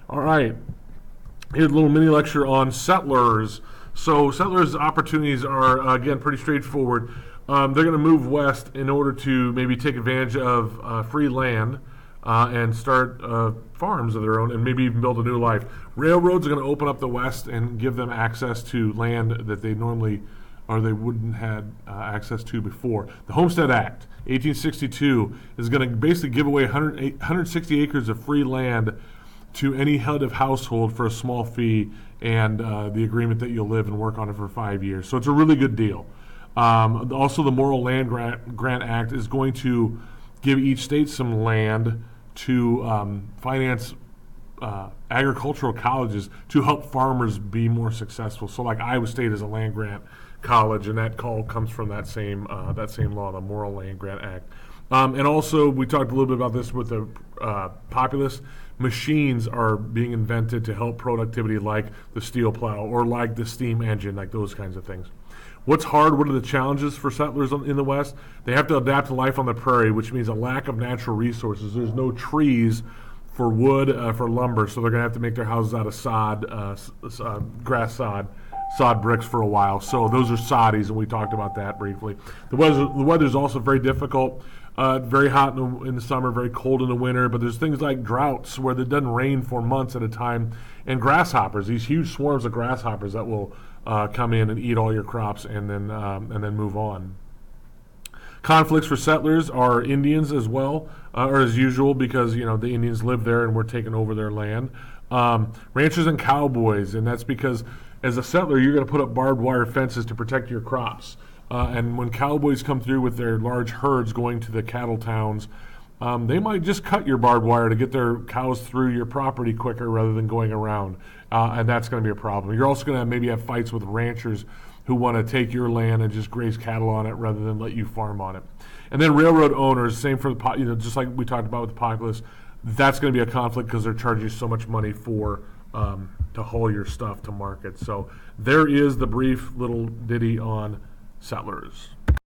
All right. Here's a little mini lecture on settlers. So settlers' opportunities are, again, pretty straightforward. They're going to move west in order to maybe take advantage of free land and start farms of their own and maybe even build a new life. Railroads are going to open up the west and give them access to land that they normally or they wouldn't had access to before. The Homestead Act, 1862, is going to basically give away 160 acres of free land to any head of household for a small fee and the agreement that you'll live and work on it for 5 years. So it's a really good deal. Also, the Morrill Land Grant Act is going to give each state some land to finance agricultural colleges to help farmers be more successful. So like Iowa State is a land grant college, and that call comes from that same law, the Morrill Land Grant Act. And also, we talked a little bit about this with the populace. Machines are being invented to help productivity, like the steel plow or like the steam engine, like those kinds of things. What's hard? What are the challenges for settlers in the West? They have to adapt to life on the prairie, which means a lack of natural resources. There's no trees for wood, for lumber, so they're going to have to make their houses out of sod, grass sod bricks for a while. So those are soddies, and we talked about that briefly. The weather is also very difficult. Very hot in the summer, very cold in the winter, but there's things like droughts where it doesn't rain for months at a time, and grasshoppers, these huge swarms of grasshoppers that will come in and eat all your crops and then move on. Conflicts for settlers are Indians as well, or as usual, because the Indians live there and we're taking over their land. Ranchers and cowboys, and that's because as a settler you're going to put up barbed wire fences to protect your crops. And when cowboys come through with their large herds going to the cattle towns, they might just cut your barbed wire to get their cows through your property quicker rather than going around. And that's going to be a problem. You're also going to maybe have fights with ranchers who want to take your land and just graze cattle on it rather than let you farm on it. And then railroad owners, same for the just like we talked about with the populace, that's going to be a conflict because they're charging you so much money for to haul your stuff to market. So there is the brief little ditty on settlers.